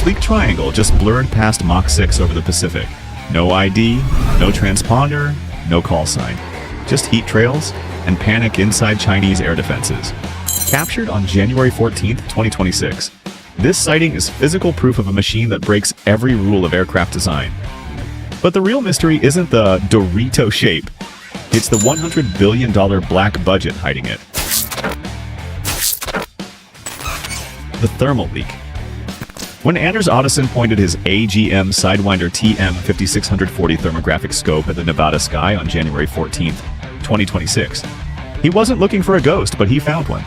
sleek triangle just blurred past Mach 6 over the Pacific. No ID, no transponder, no call sign. Just heat trails and panic inside Chinese air defenses. Captured on January 14, 2026. This sighting is physical proof of a machine that breaks every rule of aircraft design. But the real mystery isn't the Dorito shape. It's the $100 billion black budget hiding it. The thermal leak. When Anders Ottesen pointed his AGM Sidewinder TM5640 thermographic scope at the Nevada sky on January 14, 2026, he wasn't looking for a ghost, but he found one.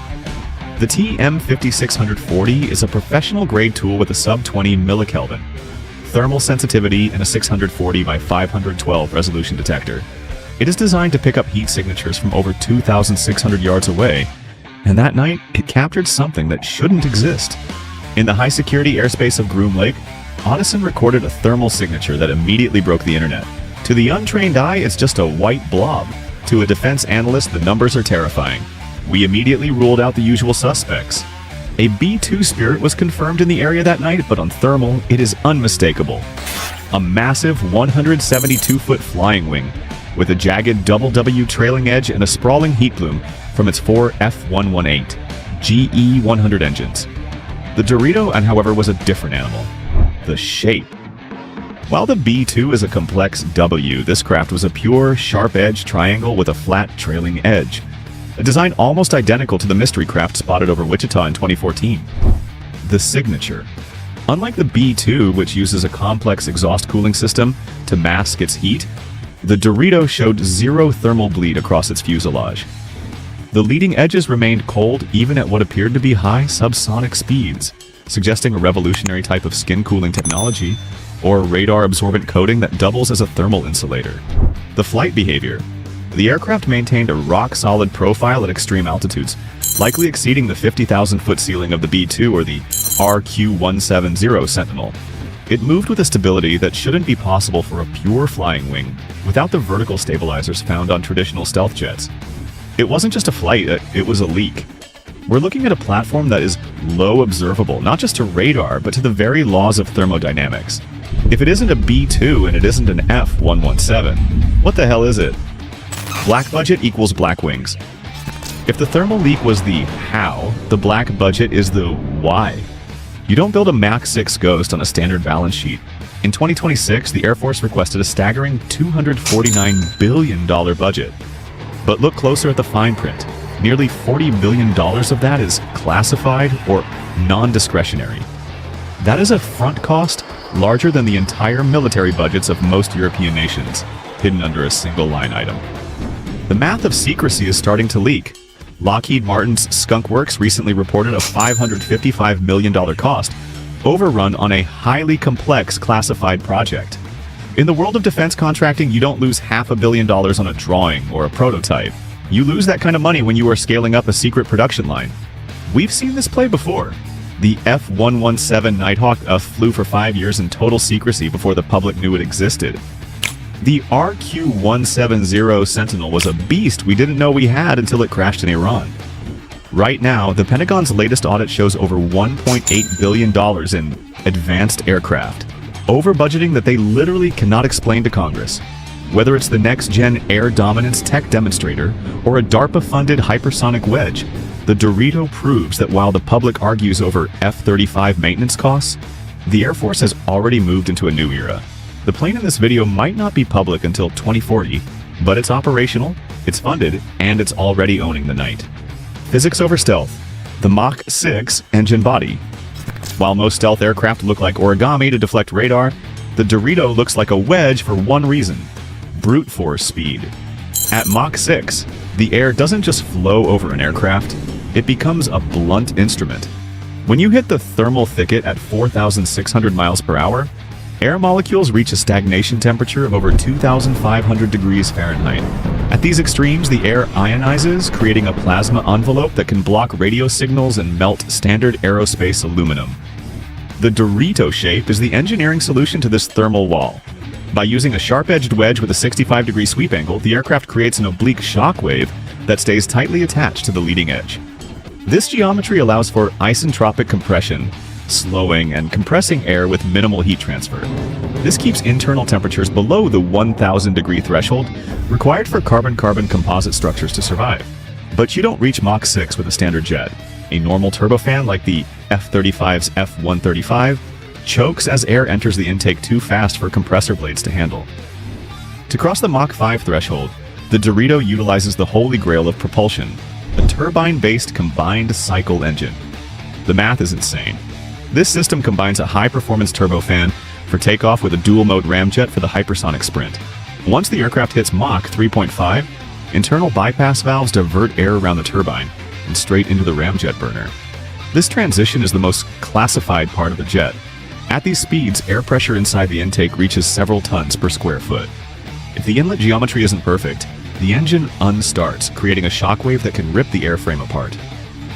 The TM5640 is a professional-grade tool with a sub-20 millikelvin thermal sensitivity and a 640 by 512 resolution detector. It is designed to pick up heat signatures from over 2,600 yards away, and that night, it captured something that shouldn't exist. In the high-security airspace of Groom Lake, Ottesen recorded a thermal signature that immediately broke the internet. To the untrained eye, it's just a white blob. To a defense analyst, the numbers are terrifying. We immediately ruled out the usual suspects. A B-2 Spirit was confirmed in the area that night, but on thermal, it is unmistakable. A massive 172-foot flying wing with a jagged double W trailing edge and a sprawling heat plume from its 4 F118 GE100 engines. The Dorito, however, was a different animal. The shape. While the B-2 is a complex W, this craft was a pure, sharp-edged triangle with a flat, trailing edge. A design almost identical to the mystery craft spotted over Wichita in 2014. The signature. Unlike the B-2, which uses a complex exhaust cooling system to mask its heat, the Dorito showed zero thermal bleed across its fuselage. The leading edges remained cold even at what appeared to be high subsonic speeds, suggesting a revolutionary type of skin cooling technology or radar-absorbent coating that doubles as a thermal insulator. The flight behavior. The aircraft maintained a rock-solid profile at extreme altitudes, likely exceeding the 50,000-foot ceiling of the B-2 or the RQ-170 Sentinel. It moved with a stability that shouldn't be possible for a pure flying wing without the vertical stabilizers found on traditional stealth jets. It wasn't just a flight, it was a leak. We're looking at a platform that is low observable, not just to radar, but to the very laws of thermodynamics. If it isn't a B-2 and it isn't an F-117, what the hell is it? Black budget equals black wings. If the thermal leak was the how, the black budget is the why. You don't build a Mach 6 Ghost on a standard balance sheet. In 2026, the Air Force requested a staggering $249 billion budget. But look closer at the fine print. Nearly $40 billion of that is classified or non-discretionary. That is a front cost larger than the entire military budgets of most European nations, hidden under a single line item. The math of secrecy is starting to leak. Lockheed Martin's Skunk Works recently reported a $555 million cost overrun on a highly complex classified project. In the world of defense contracting, you don't lose $500 million on a drawing or a prototype. You lose that kind of money when you are scaling up a secret production line. We've seen this play before. The F-117 Nighthawk flew for 5 years in total secrecy before the public knew it existed. The RQ-170 Sentinel was a beast we didn't know we had until it crashed in Iran. Right now, the Pentagon's latest audit shows over $1.8 billion in advanced aircraft, over budgeting that they literally cannot explain to Congress. Whether it's the next-gen air dominance tech demonstrator or a DARPA-funded hypersonic wedge, the Dorito proves that while the public argues over F-35 maintenance costs, the Air Force has already moved into a new era. The plane in this video might not be public until 2040, but it's operational, it's funded, and it's already owning the night. Physics over stealth. The Mach 6 engine body. While most stealth aircraft look like origami to deflect radar, the Dorito looks like a wedge for one reason: brute force speed. At Mach 6, the air doesn't just flow over an aircraft, it becomes a blunt instrument. When you hit the thermal thicket at 4,600 miles per hour, air molecules reach a stagnation temperature of over 2,500 degrees Fahrenheit. At these extremes, the air ionizes, creating a plasma envelope that can block radio signals and melt standard aerospace aluminum. The Dorito shape is the engineering solution to this thermal wall. By using a sharp-edged wedge with a 65-degree sweep angle, the aircraft creates an oblique shock wave that stays tightly attached to the leading edge. This geometry allows for isentropic compression, slowing and compressing air with minimal heat transfer. This keeps internal temperatures below the 1000-degree threshold required for carbon-carbon composite structures to survive. But you don't reach Mach 6 with a standard jet. A normal turbofan like the F-35's F-135 chokes as air enters the intake too fast for compressor blades to handle. To cross the Mach 5 threshold, the Dorito utilizes the holy grail of propulsion, a turbine-based combined cycle engine. The math is insane. This system combines a high-performance turbofan for takeoff with a dual-mode ramjet for the hypersonic sprint. Once the aircraft hits Mach 3.5, internal bypass valves divert air around the turbine and straight into the ramjet burner. This transition is the most classified part of the jet. At these speeds, air pressure inside the intake reaches several tons per square foot. If the inlet geometry isn't perfect, the engine unstarts, creating a shockwave that can rip the airframe apart.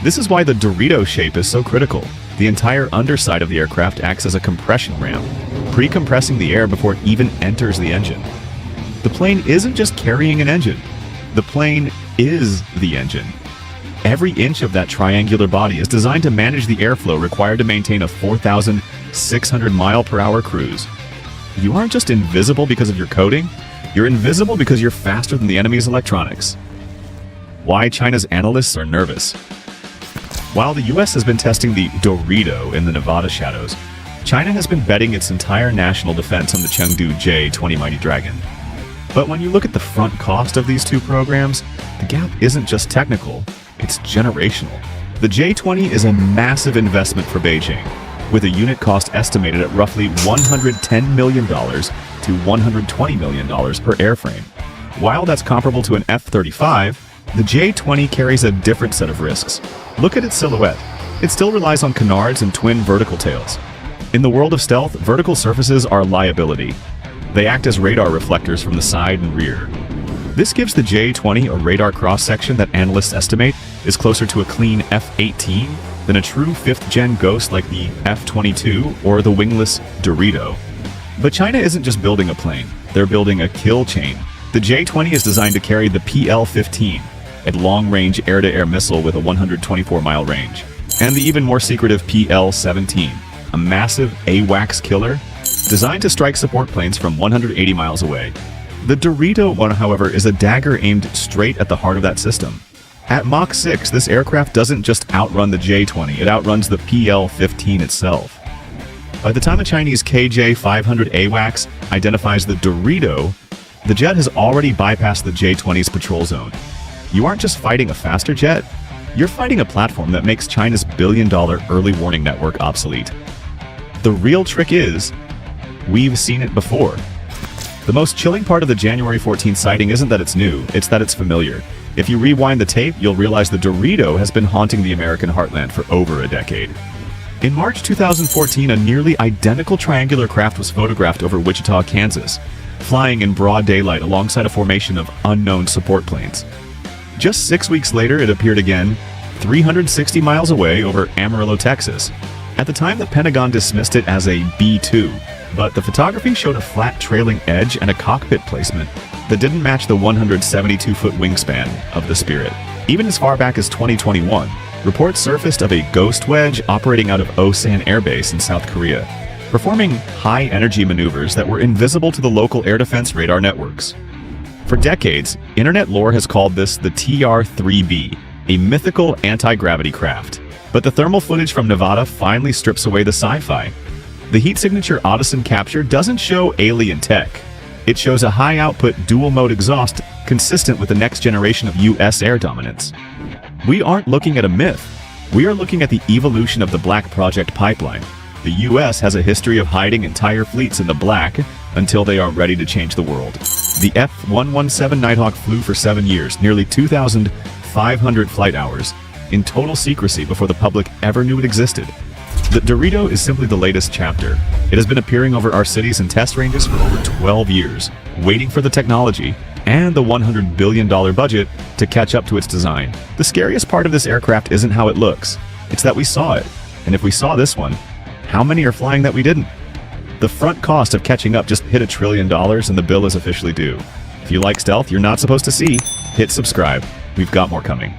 This is why the Dorito shape is so critical. The entire underside of the aircraft acts as a compression ramp, pre-compressing the air before it even enters the engine. The plane isn't just carrying an engine. The plane is the engine. Every inch of that triangular body is designed to manage the airflow required to maintain a 4,600 mile-per-hour cruise. You aren't just invisible because of your coating, you're invisible because you're faster than the enemy's electronics. Why China's analysts are nervous. While the US has been testing the Dorito in the Nevada shadows, China has been betting its entire national defense on the Chengdu J-20 Mighty Dragon. But when you look at the front cost of these two programs, the gap isn't just technical, it's generational. The J-20 is a massive investment for Beijing, with a unit cost estimated at roughly $110 million to $120 million per airframe. While that's comparable to an F-35, the J-20 carries a different set of risks. Look at its silhouette. It still relies on canards and twin vertical tails. In the world of stealth, vertical surfaces are a liability. They act as radar reflectors from the side and rear. This gives the J-20 a radar cross-section that analysts estimate is closer to a clean F-18 than a true 5th-gen Ghost like the F-22 or the wingless Dorito. But China isn't just building a plane, they're building a kill chain. The J-20 is designed to carry the PL-15, a long-range air-to-air missile with a 124-mile range, and the even more secretive PL-17, a massive AWACS killer designed to strike support planes from 180 miles away. The Dorito one, however, is a dagger aimed straight at the heart of that system. At Mach 6, this aircraft doesn't just outrun the J-20, it outruns the PL-15 itself. By the time a Chinese KJ-500 AWACS identifies the Dorito, the jet has already bypassed the J-20's patrol zone. You aren't just fighting a faster jet, you're fighting a platform that makes China's billion-dollar early warning network obsolete. The real trick is, we've seen it before. The most chilling part of the January 14th sighting isn't that it's new, it's that it's familiar. If you rewind the tape, you'll realize the Dorito has been haunting the American heartland for over a decade. In March 2014, a nearly identical triangular craft was photographed over Wichita, Kansas, flying in broad daylight alongside a formation of unknown support planes. Just 6 weeks later, it appeared again, 360 miles away over Amarillo, Texas. At the time, the Pentagon dismissed it as a B-2, but the photography showed a flat trailing edge and a cockpit placement that didn't match the 172-foot wingspan of the Spirit. Even as far back as 2021, reports surfaced of a ghost wedge operating out of Osan Air Base in South Korea, performing high-energy maneuvers that were invisible to the local air defense radar networks. For decades, internet lore has called this the TR-3B, a mythical anti-gravity craft. But the thermal footage from Nevada finally strips away the sci-fi. The heat signature Audison captured doesn't show alien tech. It shows a high-output dual-mode exhaust consistent with the next generation of US air dominance. We aren't looking at a myth. We are looking at the evolution of the Black Project pipeline. The US has a history of hiding entire fleets in the black until they are ready to change the world. The F-117 Nighthawk flew for 7 years, nearly 2,500 flight hours, in total secrecy before the public ever knew it existed. The Dorito is simply the latest chapter. It has been appearing over our cities and test ranges for over 12 years, waiting for the technology and the $100 billion budget to catch up to its design. The scariest part of this aircraft isn't how it looks, it's that we saw it. And if we saw this one, how many are flying that we didn't? The front cost of catching up just hit $1 trillion and the bill is officially due. If you like stealth you're not supposed to see, hit subscribe. We've got more coming.